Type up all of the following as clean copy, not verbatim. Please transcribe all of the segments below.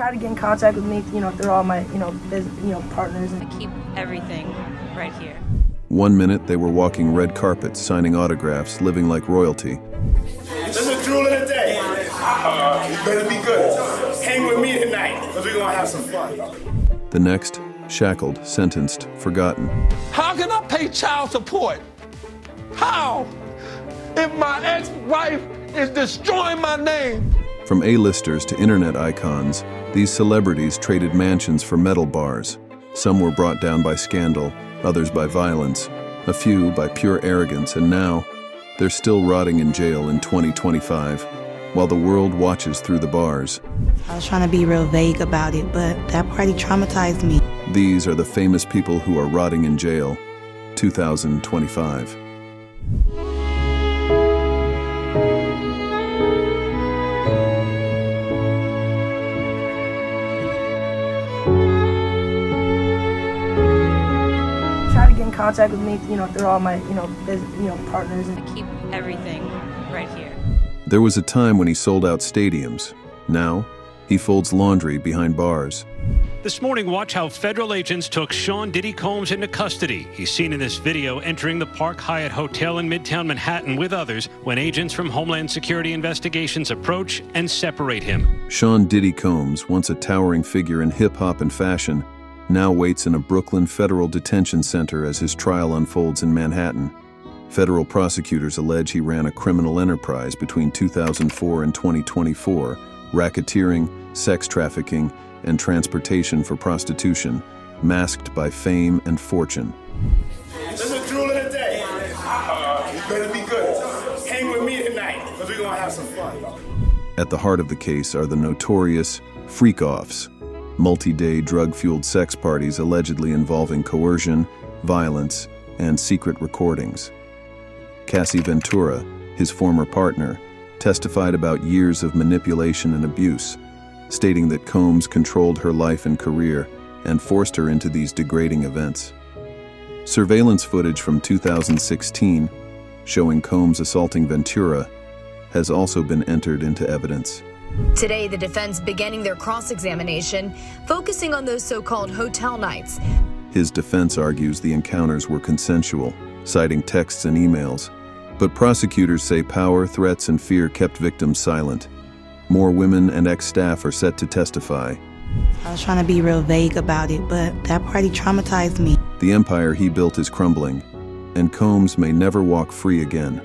try to get in contact with me, through all my, partners. I keep everything right here. One minute they were walking red carpets, signing autographs, living like royalty. This is Drool of the Day. You better be good. Hang with me tonight, because we're going to have some fun. The next, shackled, sentenced, forgotten. How can I pay child support? How? If my ex-wife is destroying my name. From A-listers to internet icons, these celebrities traded mansions for metal bars. Some were brought down by scandal, others by violence, a few by pure arrogance, and now they're still rotting in jail in 2025, while the world watches through the bars. I was trying to be real vague about it, but that party traumatized me. These are the famous people who are rotting in jail, 2025. Try to get in contact with me, through all my, partners. I keep everything right here. There was a time when he sold out stadiums. Now, he folds laundry behind bars. This morning, watch how federal agents took Sean Diddy Combs into custody. He's seen in this video entering the Park Hyatt Hotel in Midtown Manhattan with others when agents from Homeland Security Investigations approach and separate him. Sean Diddy Combs, once a towering figure in hip-hop and fashion, now waits in a Brooklyn federal detention center as his trial unfolds in Manhattan. Federal prosecutors allege he ran a criminal enterprise between 2004 and 2024, racketeering, sex trafficking, and transportation for prostitution, masked by fame and fortune. This is Drool of the Day. You better be good. Hang with me tonight, because we're going to have some fun. At the heart of the case are the notorious freak-offs, multi-day drug-fueled sex parties allegedly involving coercion, violence, and secret recordings. Cassie Ventura, his former partner, testified about years of manipulation and abuse, stating that Combs controlled her life and career and forced her into these degrading events. Surveillance footage from 2016, showing Combs assaulting Ventura, has also been entered into evidence. Today, the defense beginning their cross-examination, focusing on those so-called hotel nights. His defense argues the encounters were consensual, citing texts and emails, but prosecutors say power, threats, and fear kept victims silent. More women and ex-staff are set to testify. I was trying to be real vague about it, but that party traumatized me. The empire he built is crumbling, and Combs may never walk free again.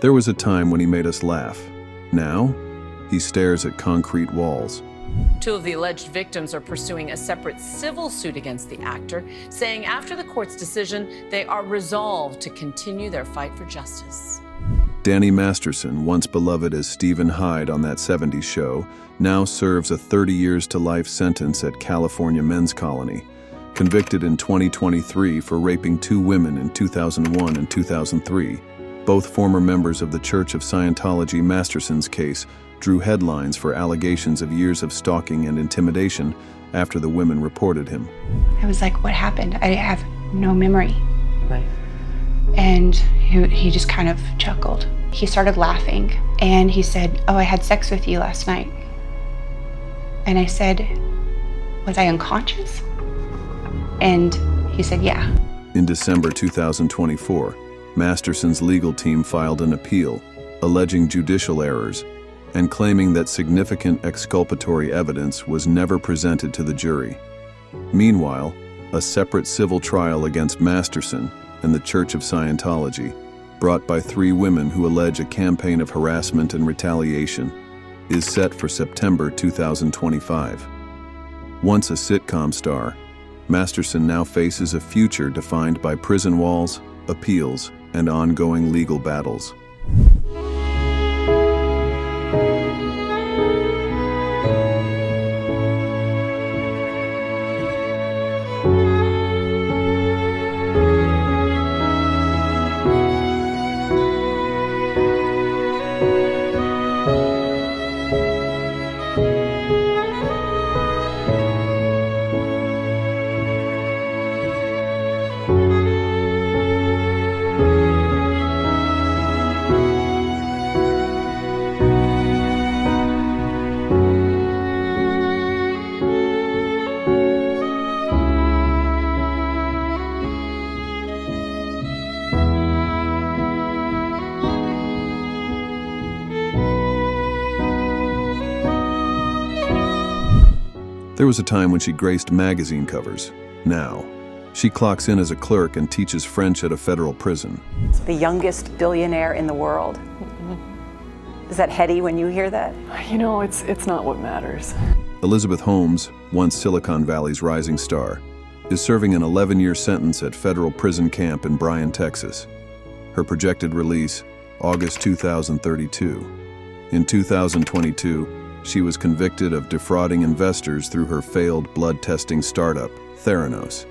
There was a time when he made us laugh. Now, he stares at concrete walls. Two of the alleged victims are pursuing a separate civil suit against the actor, saying after the court's decision, they are resolved to continue their fight for justice. Danny Masterson, once beloved as Stephen Hyde on that 70s show, now serves a 30 years to life sentence at California Men's Colony, convicted in 2023 for raping two women in 2001 and 2003. Both former members of the Church of Scientology. Masterson's case drew headlines for allegations of years of stalking and intimidation after the women reported him. I was like, what happened? I have no memory. Right. And he just kind of chuckled. He started laughing and he said, oh, I had sex with you last night. And I said, was I unconscious? And he said, yeah. In December 2024, Masterson's legal team filed an appeal, alleging judicial errors and claiming that significant exculpatory evidence was never presented to the jury. Meanwhile, a separate civil trial against Masterson and the Church of Scientology, brought by three women who allege a campaign of harassment and retaliation, is set for September 2025. Once a sitcom star, Masterson now faces a future defined by prison walls, appeals, and ongoing legal battles. There was a time when she graced magazine covers. Now, she clocks in as a clerk and teaches French at a federal prison. The youngest billionaire in the world. Is that heady when you hear that? You know, it's not what matters. Elizabeth Holmes, once Silicon Valley's rising star, is serving an 11-year sentence at federal prison camp in Bryan, Texas. Her projected release, August 2032. In 2022, she was convicted of defrauding investors through her failed blood testing startup, Theranos.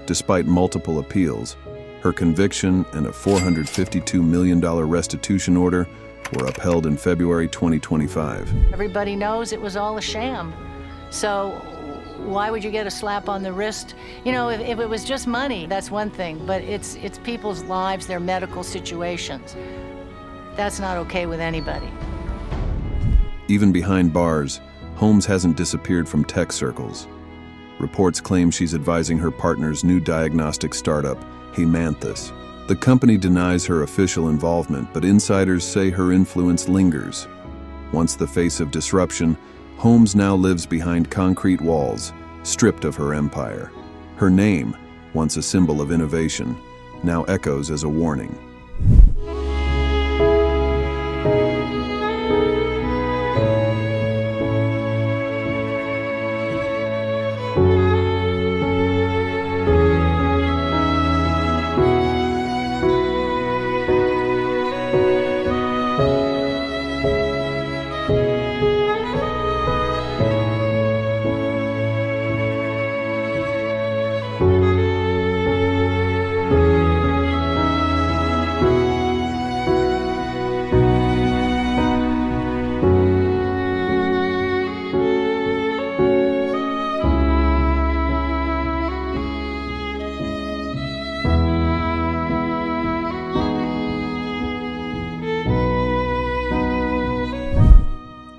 Despite multiple appeals, her conviction and a $452 million restitution order were upheld in February 2025. Everybody knows it was all a sham. So why would you get a slap on the wrist? You know, if it was just money, that's one thing, but it's people's lives, their medical situations. That's not okay with anybody. Even behind bars, Holmes hasn't disappeared from tech circles. Reports claim she's advising her partner's new diagnostic startup, Hemanthus. The company denies her official involvement, but insiders say her influence lingers. Once the face of disruption, Holmes now lives behind concrete walls, stripped of her empire. Her name, once a symbol of innovation, now echoes as a warning.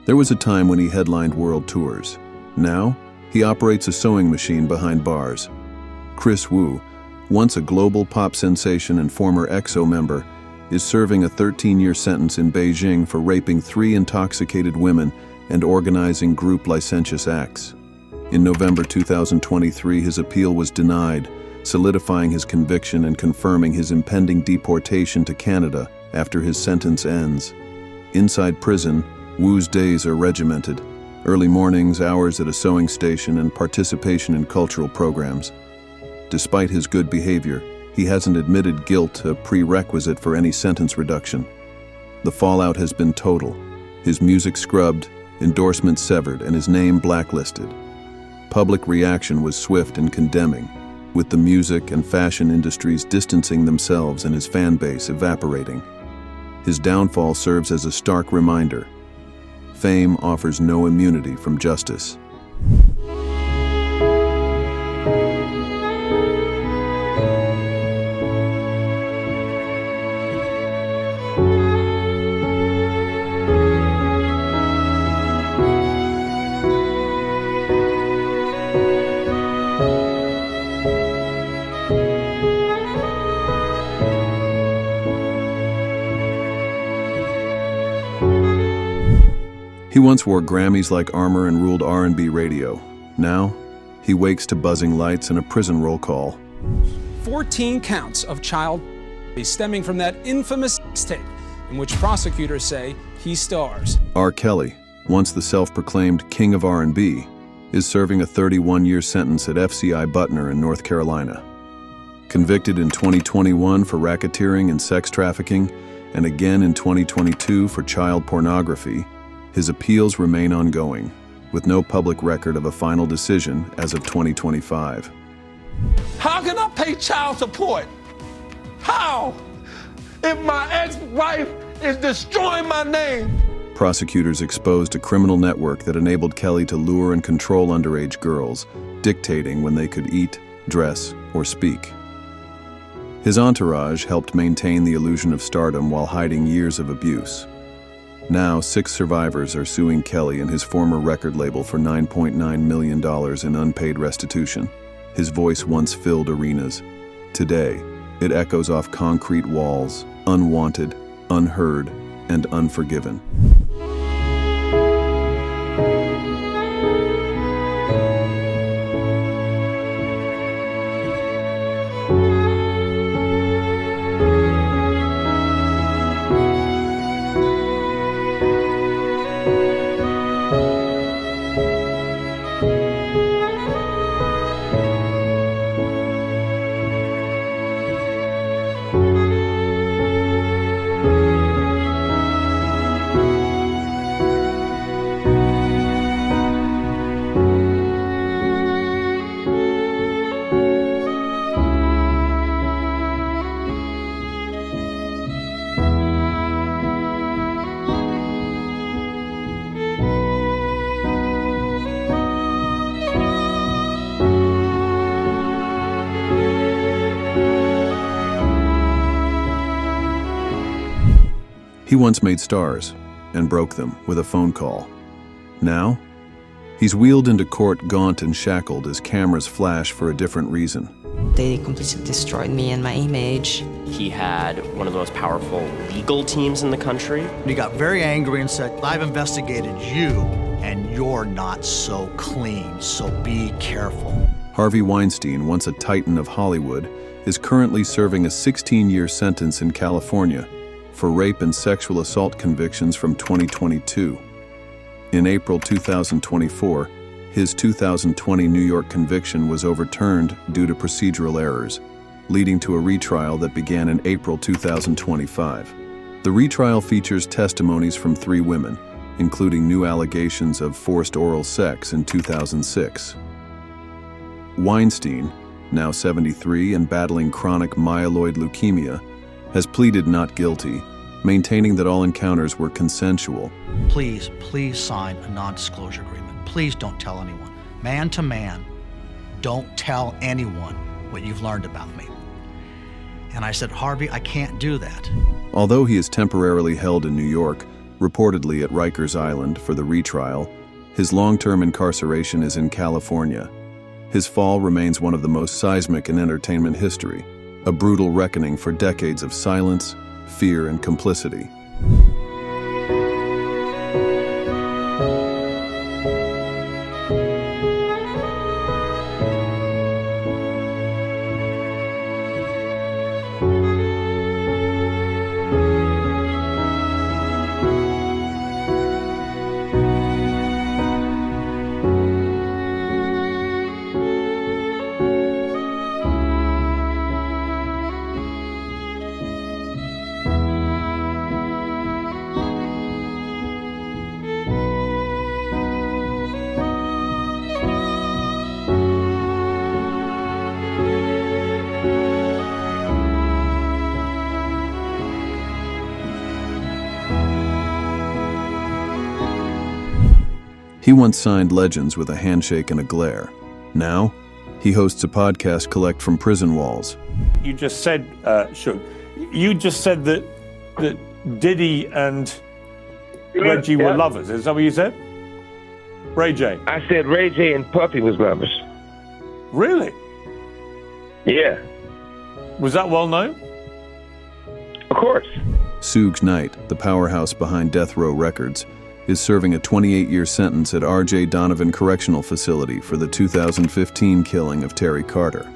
There was a time when he headlined world tours. Now, he operates a sewing machine behind bars. Chris Wu, once a global pop sensation and former EXO member, is serving a 13-year sentence in Beijing for raping 3 intoxicated women and organizing group licentious acts. In November 2023, his appeal was denied, solidifying his conviction and confirming his impending deportation to Canada after his sentence ends. Inside prison, Wu's days are regimented: early mornings, hours at a sewing station, and participation in cultural programs. Despite his good behavior, he hasn't admitted guilt, a prerequisite for any sentence reduction. The fallout has been total: his music scrubbed, endorsements severed, and his name blacklisted. Public reaction was swift and condemning, with the music and fashion industries distancing themselves and his fan base evaporating. His downfall serves as a stark reminder: fame offers no immunity from justice. He once wore Grammys like armor and ruled R&B radio. Now, he wakes to buzzing lights and a prison roll call. 14 counts of child stemming from that infamous tape in which prosecutors say he stars. R. Kelly, once the self-proclaimed king of R&B, is serving a 31-year sentence at FCI Butner in North Carolina. Convicted in 2021 for racketeering and sex trafficking, and again in 2022 for child pornography, his appeals remain ongoing, with no public record of a final decision as of 2025. How can I pay child support? How? If my ex-wife is destroying my name. Prosecutors exposed a criminal network that enabled Kelly to lure and control underage girls, dictating when they could eat, dress, or speak. His entourage helped maintain the illusion of stardom while hiding years of abuse. Now, 6 survivors are suing Kelly and his former record label for $9.9 million in unpaid restitution. His voice once filled arenas. Today, it echoes off concrete walls, unwanted, unheard, and unforgiven. He once made stars and broke them with a phone call. Now, he's wheeled into court gaunt and shackled as cameras flash for a different reason. They completely destroyed me and my image. He had one of the most powerful legal teams in the country. He got very angry and said, I've investigated you, and you're not so clean, so be careful. Harvey Weinstein, once a titan of Hollywood, is currently serving a 16-year sentence in California for rape and sexual assault convictions from 2022. In April 2024, his 2020 New York conviction was overturned due to procedural errors, leading to a retrial that began in April 2025. The retrial features testimonies from 3 women, including new allegations of forced oral sex in 2006. Weinstein, now 73 and battling chronic myeloid leukemia, has pleaded not guilty, maintaining that all encounters were consensual. Please sign a non-disclosure agreement. Please don't tell anyone. Man to man, don't tell anyone what you've learned about me. And I said, Harvey, I can't do that. Although he is temporarily held in New York, reportedly at Rikers Island for the retrial, his long-term incarceration is in California. His fall remains one of the most seismic in entertainment history, a brutal reckoning for decades of silence, fear, and complicity. He once signed legends with a handshake and a glare. Now, he hosts a podcast collect from prison walls. You just said, you just said that Diddy and Reggie were lovers. Is that what you said? Ray J. I said Ray J and Puffy was lovers. Really? Yeah. Was that well known? Of course. Suge Knight, the powerhouse behind Death Row Records, is serving a 28-year sentence at R.J. Donovan Correctional Facility for the 2015 killing of Terry Carter.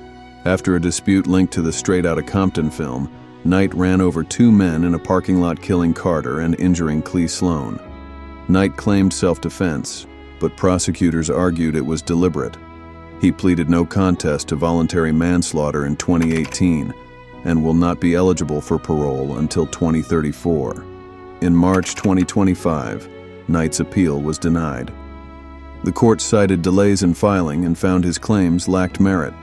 After a dispute linked to the Straight Outta Compton film, Knight ran over 2 men in a parking lot, killing Carter and injuring Clee Sloan. Knight claimed self-defense, but prosecutors argued it was deliberate. He pleaded no contest to voluntary manslaughter in 2018 and will not be eligible for parole until 2034. In March 2025, Knight's appeal was denied. The court cited delays in filing and found his claims lacked merit.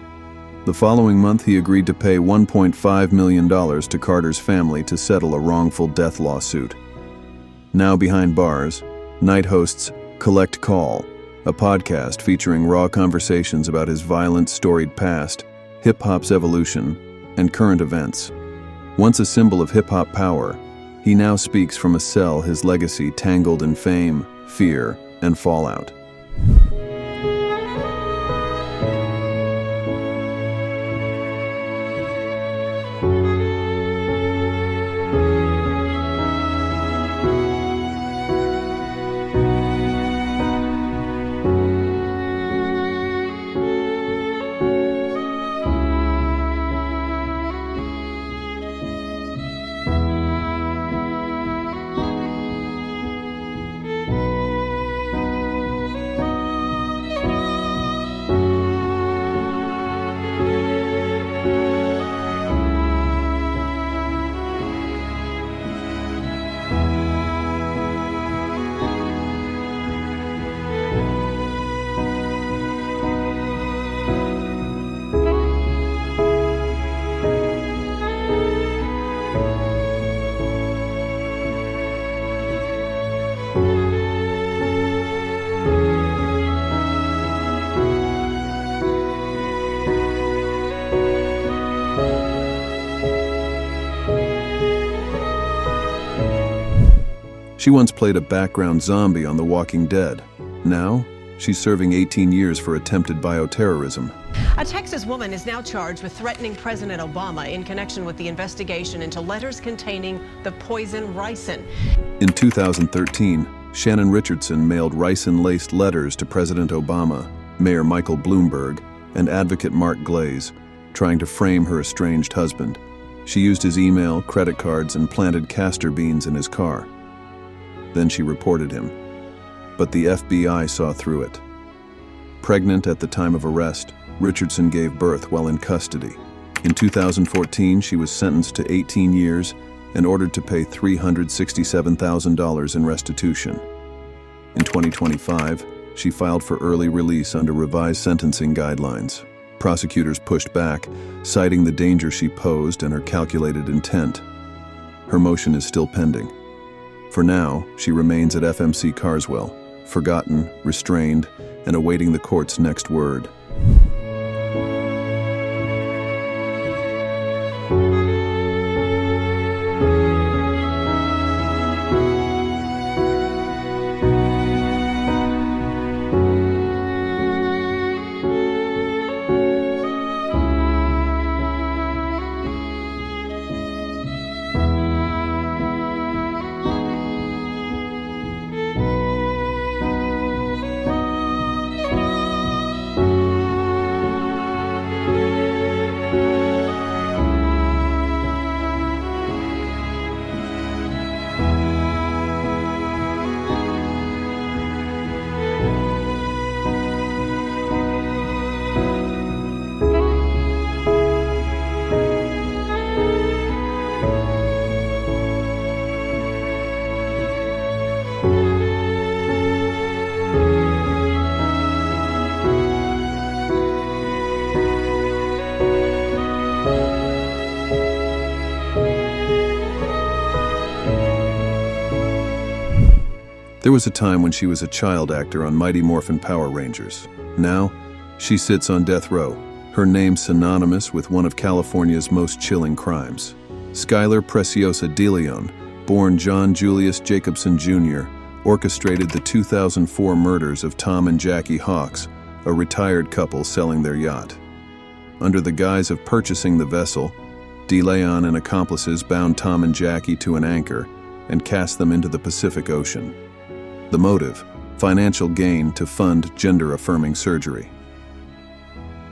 The following month, he agreed to pay $1.5 million to Carter's family to settle a wrongful death lawsuit. Now behind bars, Knight hosts Collect Call, a podcast featuring raw conversations about his violent, storied past, hip-hop's evolution, and current events. Once a symbol of hip-hop power, he now speaks from a cell, his legacy tangled in fame, fear, and fallout. She once played a background zombie on The Walking Dead. Now, she's serving 18 years for attempted bioterrorism. A Texas woman is now charged with threatening President Obama in connection with the investigation into letters containing the poison ricin. In 2013, Shannon Richardson mailed ricin-laced letters to President Obama, Mayor Michael Bloomberg, and advocate Mark Glaze, trying to frame her estranged husband. She used his email, credit cards, and planted castor beans in his car. Then she reported him. But the FBI saw through it. Pregnant at the time of arrest, Richardson gave birth while in custody. In 2014, she was sentenced to 18 years and ordered to pay $367,000 in restitution. In 2025, she filed for early release under revised sentencing guidelines. Prosecutors pushed back, citing the danger she posed and her calculated intent. Her motion is still pending. For now, she remains at FMC Carswell, forgotten, restrained, and awaiting the court's next word. There was a time when she was a child actor on Mighty Morphin Power Rangers. Now, she sits on death row, her name synonymous with one of California's most chilling crimes. Skylar Preciosa de Leon, born John Julius Jacobson Jr., orchestrated the 2004 murders of Tom and Jackie Hawks, a retired couple selling their yacht. Under the guise of purchasing the vessel, de Leon and accomplices bound Tom and Jackie to an anchor and cast them into the Pacific Ocean. The motive, financial gain to fund gender-affirming surgery.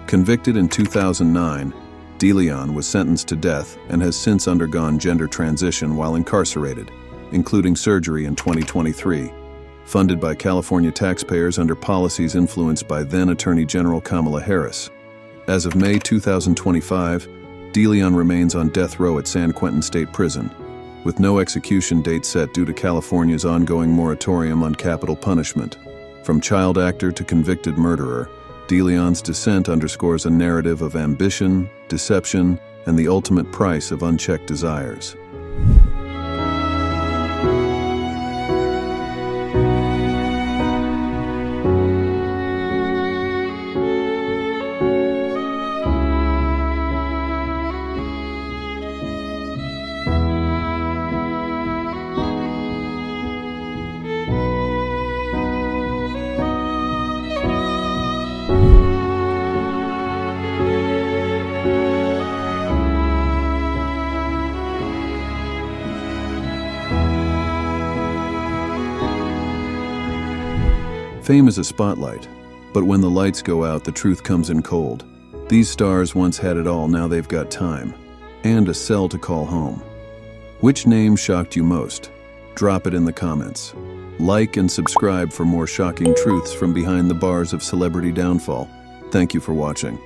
Convicted in 2009, de Leon was sentenced to death and has since undergone gender transition while incarcerated, including surgery in 2023, funded by California taxpayers under policies influenced by then Attorney General Kamala Harris. As of May 2025, de Leon remains on death row at San Quentin State Prison, with no execution date set due to California's ongoing moratorium on capital punishment. From child actor to convicted murderer, de Leon's descent underscores a narrative of ambition, deception, and the ultimate price of unchecked desires. Fame is a spotlight, but when the lights go out, the truth comes in cold. These stars once had it all, now they've got time. And a cell to call home. Which name shocked you most? Drop it in the comments. Like and subscribe for more shocking truths from behind the bars of celebrity downfall. Thank you for watching.